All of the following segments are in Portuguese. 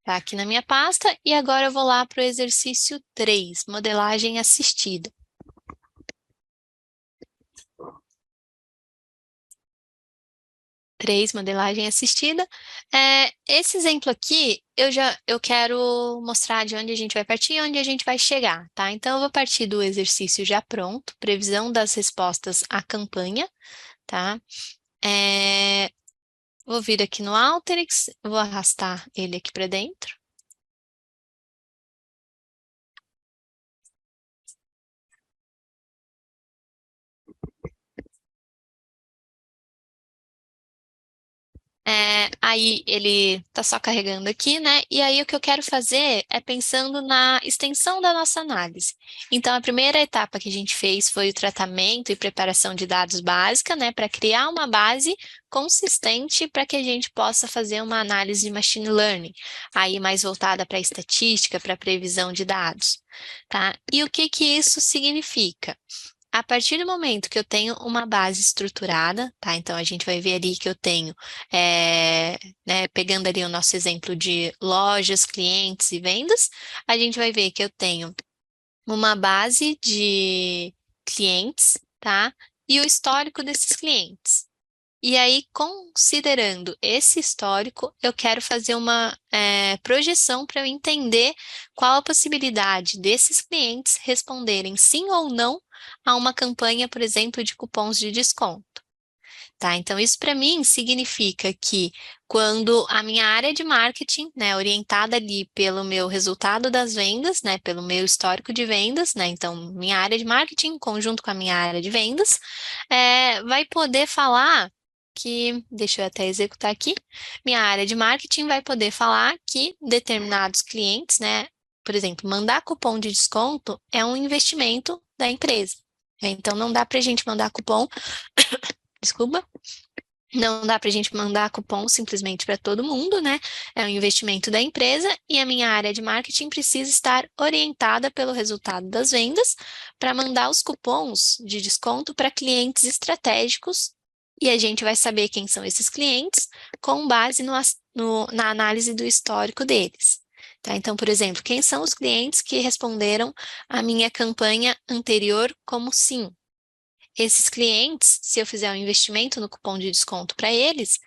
Tá aqui na minha pasta, e agora eu vou lá para o exercício 3, modelagem assistida. Modelagem assistida. Esse exemplo aqui, eu quero mostrar de onde a gente vai partir e onde a gente vai chegar, tá? Então, eu vou partir do exercício já pronto, previsão das respostas à campanha, tá? Vou vir aqui no Alteryx, vou arrastar ele aqui para dentro. Aí ele tá só carregando aqui, né? E aí o que eu quero fazer é pensando na extensão da nossa análise. Então, a primeira etapa que a gente fez foi o tratamento e preparação de dados básica, né? Para criar uma base consistente para que a gente possa fazer uma análise de machine learning, aí mais voltada para estatística, para previsão de dados, tá? E o que que isso significa? A partir do momento que eu tenho uma base estruturada, tá? Então, a gente vai ver ali que eu tenho, né, pegando ali o nosso exemplo de lojas, clientes e vendas, a gente vai ver que eu tenho uma base de clientes, tá? E o histórico desses clientes. E aí, considerando esse histórico, eu quero fazer uma projeção para eu entender qual a possibilidade desses clientes responderem sim ou não a uma campanha, por exemplo, de cupons de desconto. Tá? Então, isso para mim significa que quando a minha área de marketing, né, orientada ali pelo meu resultado das vendas, né, pelo meu histórico de vendas, né, então minha área de marketing, em conjunto com a minha área de vendas, vai poder falar que, deixa eu até executar aqui, minha área de marketing vai poder falar que determinados clientes, né, por exemplo, mandar cupom de desconto é um investimento da empresa. Então, não dá para a gente mandar cupom, desculpa, não dá para a gente mandar cupom simplesmente para todo mundo, né? É um investimento da empresa e a minha área de marketing precisa estar orientada pelo resultado das vendas para mandar os cupons de desconto para clientes estratégicos e a gente vai saber quem são esses clientes com base na análise do histórico deles. Tá? Então, por exemplo, quem são os clientes que responderam à minha campanha anterior como sim? Esses clientes, se eu fizer um investimento no cupom de desconto para eles,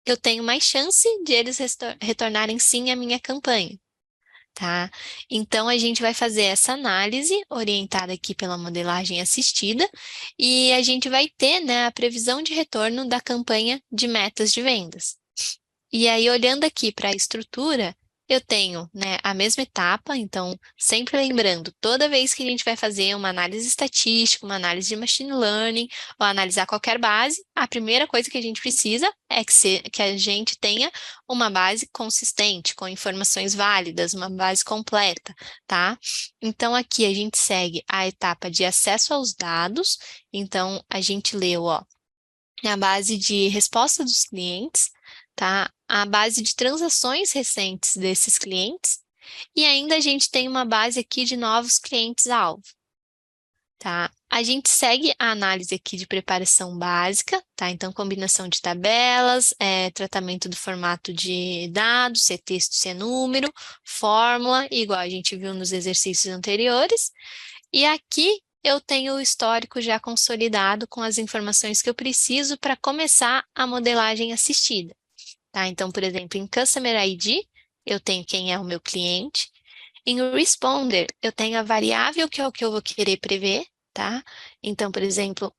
eu tenho mais chance de eles retornarem sim à minha campanha, tá? Então, a gente vai fazer essa análise orientada aqui pela modelagem assistida e a gente vai ter, né, a previsão de retorno da campanha de metas de vendas. E aí, olhando aqui para a estrutura, eu tenho, né, a mesma etapa, então, sempre lembrando, toda vez que a gente vai fazer uma análise estatística, uma análise de machine learning, ou analisar qualquer base, a primeira coisa que a gente precisa é que a gente tenha uma base consistente, com informações válidas, uma base completa, tá? Então, aqui a gente segue a etapa de acesso aos dados, então, a gente leu, ó, a base de resposta dos clientes, tá? A base de transações recentes desses clientes, e ainda a gente tem uma base aqui de novos clientes-alvo, tá? A gente segue a análise aqui de preparação básica, tá? Então, combinação de tabelas, tratamento do formato de dados, se é texto, se é número, fórmula, igual a gente viu nos exercícios anteriores. E aqui eu tenho o histórico já consolidado com as informações que eu preciso para começar a modelagem assistida. Tá? Então, por exemplo, em Customer ID, eu tenho quem é o meu cliente. Em Responder, eu tenho a variável que é o que eu vou querer prever, tá? Então, por exemplo,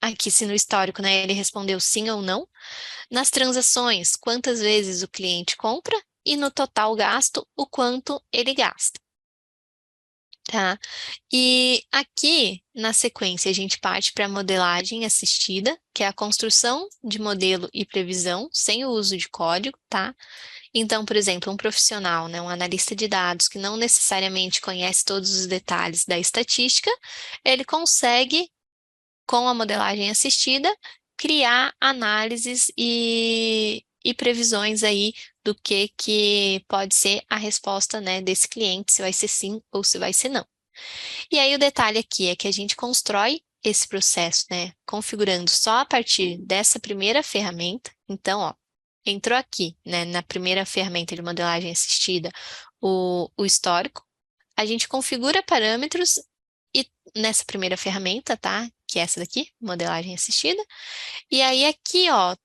aqui se no histórico, né, ele respondeu sim ou não. Nas transações, quantas vezes o cliente compra e no total gasto, o quanto ele gasta. Tá? E aqui, na sequência, a gente parte para a modelagem assistida, que é a construção de modelo e previsão sem o uso de código, tá? Então, por exemplo, um profissional, né, um analista de dados que não necessariamente conhece todos os detalhes da estatística, ele consegue, com a modelagem assistida, criar análises e previsões aí do que pode ser a resposta, né, desse cliente, se vai ser sim ou se vai ser não. E aí o detalhe aqui é que a gente constrói esse processo, né, configurando só a partir dessa primeira ferramenta. Então, ó, entrou aqui, né, na primeira ferramenta de modelagem assistida, o histórico, a gente configura parâmetros e nessa primeira ferramenta, tá? Que é essa daqui, modelagem assistida. E aí aqui, ó,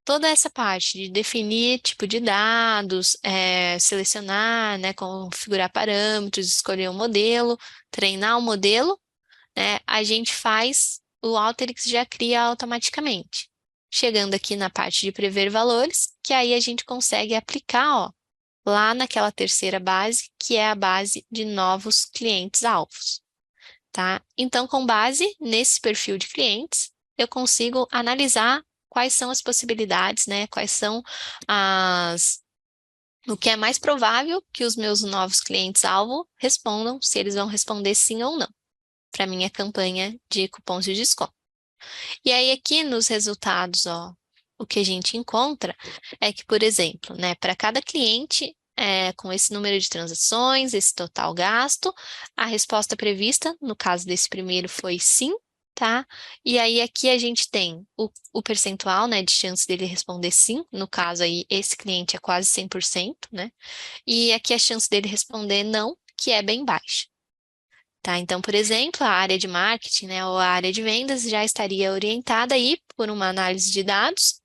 toda essa parte de definir tipo de dados, selecionar, né, configurar parâmetros, escolher um modelo, treinar o modelo, né, a gente faz, o Alteryx já cria automaticamente. Chegando aqui na parte de prever valores, que aí a gente consegue aplicar, ó, lá naquela terceira base, que é a base de novos clientes-alvos, tá? Então, com base nesse perfil de clientes, eu consigo analisar quais são as possibilidades, né? Quais são o que é mais provável que os meus novos clientes-alvo respondam, se eles vão responder sim ou não, para minha campanha de cupons de desconto. E aí, aqui nos resultados, ó, o que a gente encontra é que, por exemplo, né, para cada cliente com esse número de transações, esse total gasto, a resposta prevista, no caso desse primeiro, foi sim, tá? E aí aqui a gente tem o percentual, né, de chance dele responder sim, no caso aí esse cliente é quase 100%, né? E aqui a chance dele responder não, que é bem baixa. Tá, então, por exemplo, a área de marketing, né, ou a área de vendas já estaria orientada aí por uma análise de dados,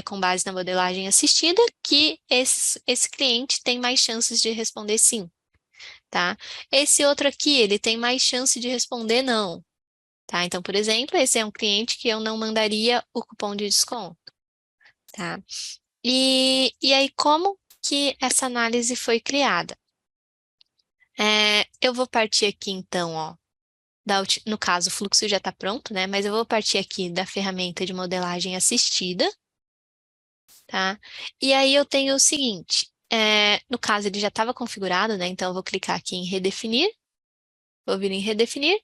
com base na modelagem assistida, que esse cliente tem mais chances de responder sim, tá? Esse outro aqui, ele tem mais chance de responder não, tá? Então, por exemplo, esse é um cliente que eu não mandaria o cupom de desconto, tá? E aí, como que essa análise foi criada? Eu vou partir aqui, então, ó, no caso, o fluxo já está pronto, né? Mas eu vou partir aqui da ferramenta de modelagem assistida, tá? E aí eu tenho o seguinte, no caso ele já estava configurado, né? Então eu vou clicar aqui em redefinir, vou vir em redefinir,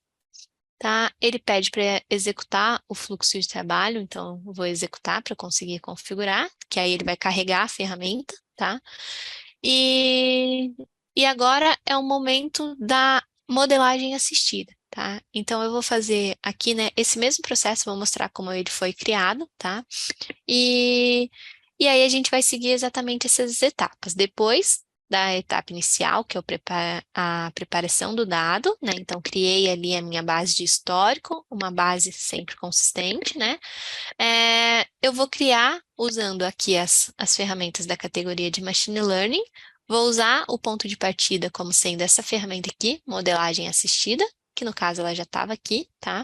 tá? Ele pede para executar o fluxo de trabalho, então eu vou executar para conseguir configurar, que aí ele vai carregar a ferramenta, tá? E, e agora é o momento da modelagem assistida, tá? Então, eu vou fazer aqui, né, esse mesmo processo, vou mostrar como ele foi criado, tá? E, e aí a gente vai seguir exatamente essas etapas. Depois da etapa inicial, que é a preparação do dado, né? Então, criei ali a minha base de histórico, uma base sempre consistente, né? Eu vou criar, usando aqui as ferramentas da categoria de Machine Learning, vou usar o ponto de partida como sendo essa ferramenta aqui, modelagem assistida, que no caso ela já estava aqui, tá?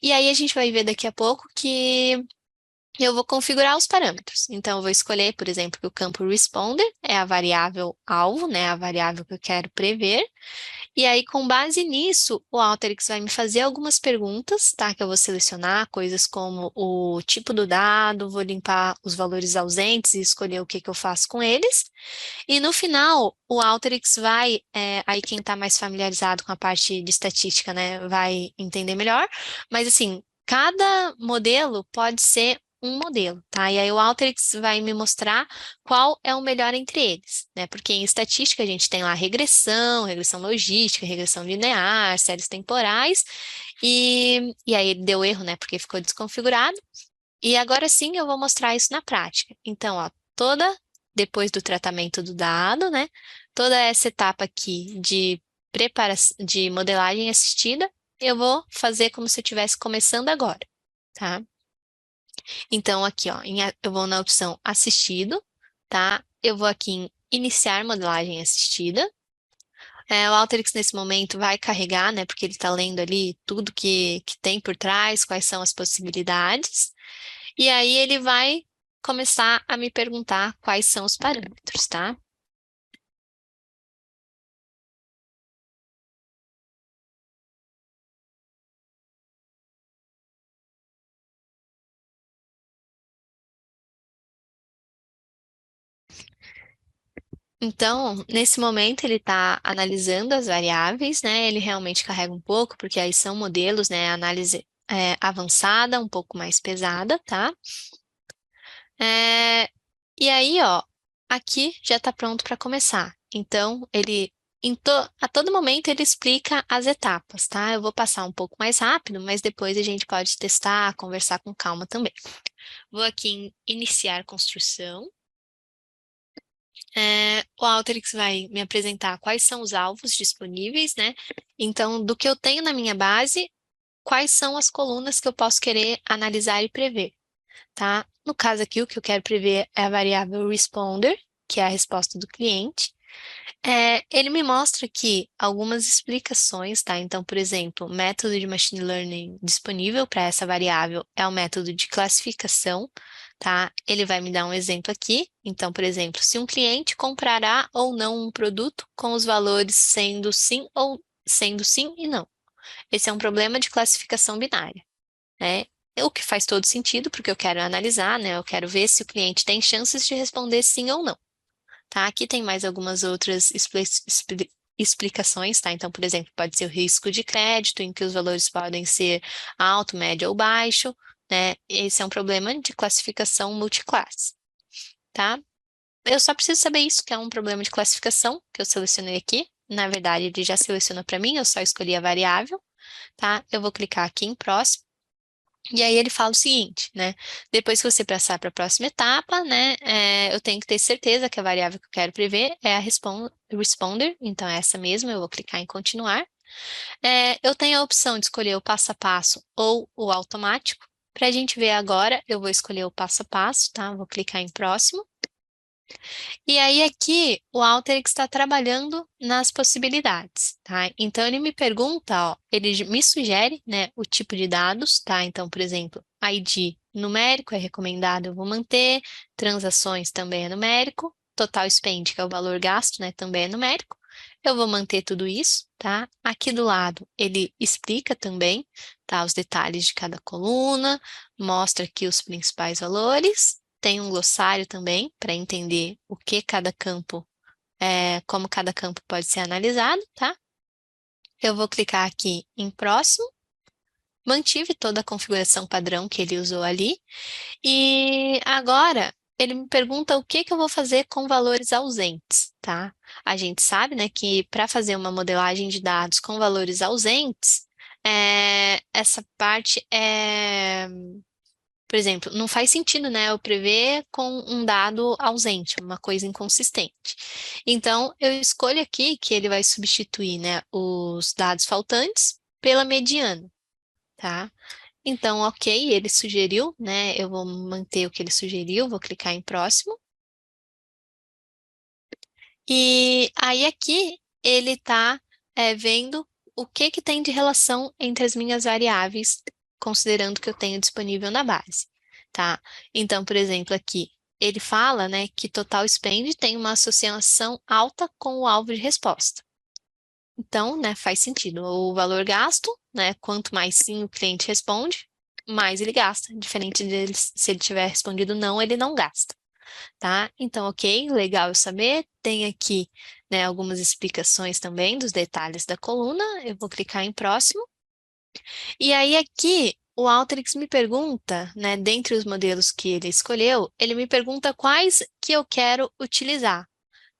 E aí a gente vai ver daqui a pouco que eu vou configurar os parâmetros. Então, eu vou escolher, por exemplo, que o campo responder é a variável alvo, né? A variável que eu quero prever. E aí, com base nisso, o Alteryx vai me fazer algumas perguntas, tá? Que eu vou selecionar, coisas como o tipo do dado, vou limpar os valores ausentes e escolher o que que eu faço com eles. E no final, o Alteryx vai, aí quem está mais familiarizado com a parte de estatística, né, vai entender melhor. Mas assim, cada modelo pode ser um modelo, tá? E aí o Alteryx vai me mostrar qual é o melhor entre eles, né? Porque em estatística a gente tem lá regressão logística, regressão linear, séries temporais, e aí ele deu erro, né? Porque ficou desconfigurado. E agora sim eu vou mostrar isso na prática. Então, ó, depois do tratamento do dado, né? Toda essa etapa aqui de preparação, de modelagem assistida, eu vou fazer como se eu estivesse começando agora, tá? Então, aqui, ó, eu vou na opção assistido, tá? Eu vou aqui em iniciar modelagem assistida. O Alteryx nesse momento vai carregar, né? Porque ele está lendo ali tudo que tem por trás, quais são as possibilidades. E aí ele vai começar a me perguntar quais são os parâmetros, tá? Então, nesse momento, ele está analisando as variáveis, né? Ele realmente carrega um pouco, porque aí são modelos, né? Análise avançada, um pouco mais pesada, tá? E aí, ó, aqui já está pronto para começar. Então, ele A todo momento ele explica as etapas, tá? Eu vou passar um pouco mais rápido, mas depois a gente pode testar, conversar com calma também. Vou aqui em iniciar construção. O Alteryx vai me apresentar quais são os alvos disponíveis, né? Então, do que eu tenho na minha base, quais são as colunas que eu posso querer analisar e prever, tá? No caso aqui, o que eu quero prever é a variável responder, que é a resposta do cliente. Ele me mostra aqui algumas explicações, tá? Então, por exemplo, o método de machine learning disponível para essa variável é o método de classificação, tá? Ele vai me dar um exemplo aqui. Então, por exemplo, se um cliente comprará ou não um produto com os valores sendo sim e não. Esse é um problema de classificação binária, né? O que faz todo sentido, porque eu quero analisar, né? Eu quero ver se o cliente tem chances de responder sim ou não. Tá? Aqui tem mais algumas outras explicações, tá? Então, por exemplo, pode ser o risco de crédito, em que os valores podem ser alto, médio ou baixo, né? Esse é um problema de classificação multiclasse, tá? Eu só preciso saber isso, que é um problema de classificação, que eu selecionei aqui. Na verdade, ele já selecionou para mim, eu só escolhi a variável, tá? Eu vou clicar aqui em próximo. E aí ele fala o seguinte, né? Depois que você passar para a próxima etapa, né? Eu tenho que ter certeza que a variável que eu quero prever é a responder, então é essa mesmo, eu vou clicar em continuar. Eu tenho a opção de escolher o passo a passo ou o automático. Para a gente ver agora, eu vou escolher o passo a passo, tá? Vou clicar em próximo. E aí aqui o Alteryx está trabalhando nas possibilidades, tá? Então ele me pergunta, ó, ele me sugere, né, o tipo de dados, tá? Então, por exemplo, ID numérico é recomendado, eu vou manter, transações também é numérico, total spend, que é o valor gasto, né, também é numérico. Eu vou manter tudo isso, tá? Aqui do lado ele explica também, tá, os detalhes de cada coluna, mostra aqui os principais valores. Tem um glossário também para entender o que cada campo, como cada campo pode ser analisado, tá? Eu vou clicar aqui em próximo, mantive toda a configuração padrão que ele usou ali, e agora ele me pergunta o que que eu vou fazer com valores ausentes, tá? A gente sabe, né, que para fazer uma modelagem de dados com valores ausentes, essa parte por exemplo, não faz sentido, né, eu prever com um dado ausente, uma coisa inconsistente. Então, eu escolho aqui que ele vai substituir, né, os dados faltantes pela mediana, tá? Então, ok, ele sugeriu, né, eu vou manter o que ele sugeriu, vou clicar em próximo. E aí aqui ele está vendo o que que tem de relação entre as minhas variáveis, considerando que eu tenho disponível na base, tá? Então, por exemplo, aqui ele fala, né, que total spend tem uma associação alta com o alvo de resposta. Então, né, faz sentido. O valor gasto, né, quanto mais sim o cliente responde, mais ele gasta. Diferente dele, se ele tiver respondido não, ele não gasta, tá? Então, ok, legal eu saber. Tem aqui, né, algumas explicações também dos detalhes da coluna. Eu vou clicar em próximo. E aí aqui o Alteryx me pergunta, né, dentre os modelos que ele escolheu, ele me pergunta quais que eu quero utilizar.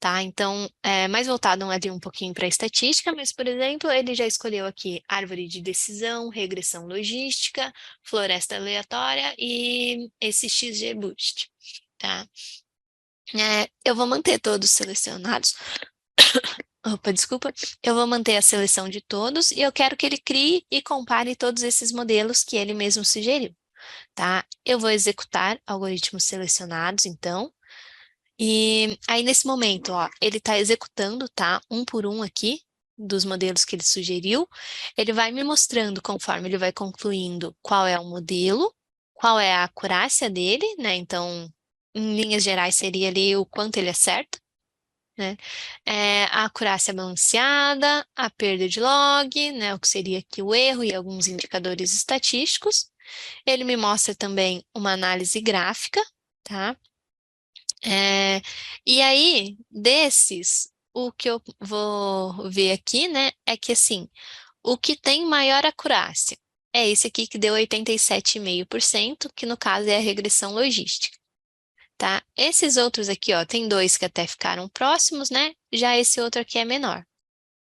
Tá, então, é mais voltado ali um pouquinho para a estatística, mas, por exemplo, ele já escolheu aqui árvore de decisão, regressão logística, floresta aleatória e esse XGBoost, tá? Eu vou manter todos selecionados. Opa, desculpa. Eu vou manter a seleção de todos e eu quero que ele crie e compare todos esses modelos que ele mesmo sugeriu, tá? Eu vou executar algoritmos selecionados, então. E aí, nesse momento, ó, ele está executando, tá? Um por um aqui, dos modelos que ele sugeriu. Ele vai me mostrando, conforme ele vai concluindo, qual é o modelo, qual é a acurácia dele, né? Então, em linhas gerais, seria ali o quanto ele acerta, né? A acurácia balanceada, a perda de log, né? O que seria aqui o erro e alguns indicadores estatísticos. Ele me mostra também uma análise gráfica, tá? E aí, desses, o que eu vou ver aqui, né, é que assim, o que tem maior acurácia é esse aqui que deu 87,5%, que no caso é a regressão logística, tá? Esses outros aqui, ó, tem dois que até ficaram próximos, né? Já esse outro aqui é menor.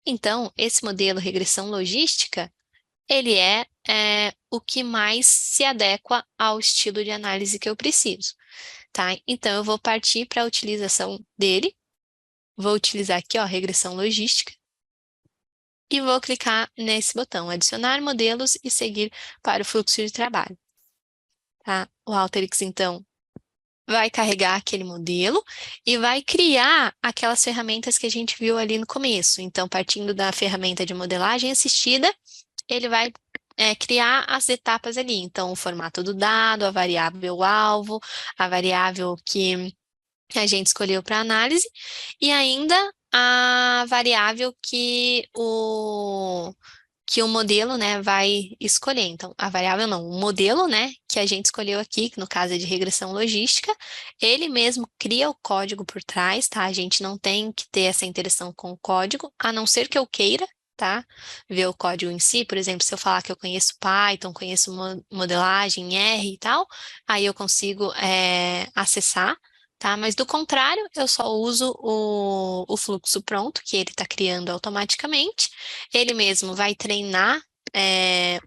Então, esse modelo regressão logística, ele é o que mais se adequa ao estilo de análise que eu preciso, tá? Então, eu vou partir para a utilização dele, vou utilizar aqui, ó, regressão logística, e vou clicar nesse botão, adicionar modelos e seguir para o fluxo de trabalho, tá? O Alteryx, então, vai carregar aquele modelo e vai criar aquelas ferramentas que a gente viu ali no começo. Então, partindo da ferramenta de modelagem assistida, ele vai criar as etapas ali. Então, o formato do dado, a variável alvo, a variável que a gente escolheu para análise, e ainda a variável que o modelo, né, vai escolher. Então, a variável não, o modelo, né, que a gente escolheu aqui, que no caso é de regressão logística, ele mesmo cria o código por trás, tá? A gente não tem que ter essa interação com o código, a não ser que eu queira, tá? Ver o código em si, por exemplo, se eu falar que eu conheço Python, conheço modelagem, R e tal, aí eu consigo acessar, tá? Mas do contrário, eu só uso o fluxo pronto, que ele está criando automaticamente. Ele mesmo vai treinar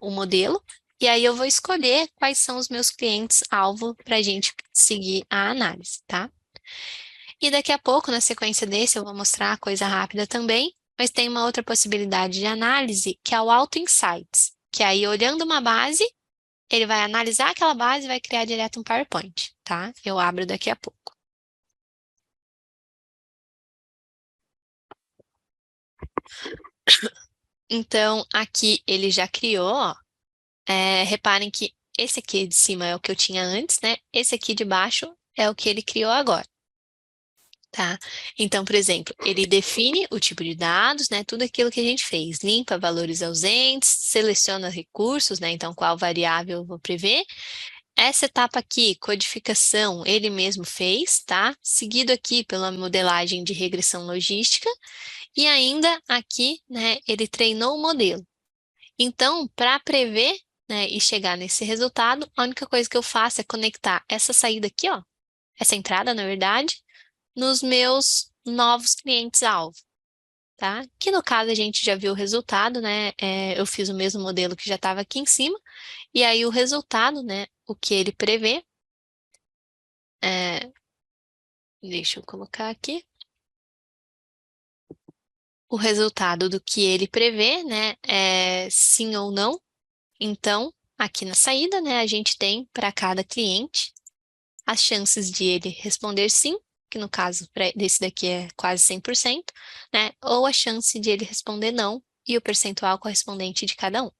o modelo, e aí eu vou escolher quais são os meus clientes-alvo para a gente seguir a análise, tá? E daqui a pouco, na sequência desse, eu vou mostrar a coisa rápida também, mas tem uma outra possibilidade de análise, que é o Auto Insights, que aí, olhando uma base, ele vai analisar aquela base e vai criar direto um PowerPoint, tá? Eu abro daqui a pouco. Então, aqui ele já criou, ó. Reparem que esse aqui de cima é o que eu tinha antes, né? Esse aqui de baixo é o que ele criou agora, tá? Então, por exemplo, ele define o tipo de dados, né? Tudo aquilo que a gente fez. Limpa valores ausentes, seleciona recursos, né? Então, qual variável eu vou prever. Essa etapa aqui, codificação, ele mesmo fez, tá? Seguido aqui pela modelagem de regressão logística. E ainda aqui, né, ele treinou o modelo. Então, para prever, né, e chegar nesse resultado, a única coisa que eu faço é conectar essa saída aqui, ó, essa entrada, na verdade, nos meus novos clientes-alvo, tá? Que no caso a gente já viu o resultado, né? Eu fiz o mesmo modelo que já estava aqui em cima, e aí o resultado, né, o que ele prevê, é, deixa eu colocar aqui, o resultado do que ele prevê, né, é sim ou não. Então, aqui na saída, né, a gente tem para cada cliente as chances de ele responder sim, que no caso desse daqui é quase 100%, né, ou a chance de ele responder não e o percentual correspondente de cada um.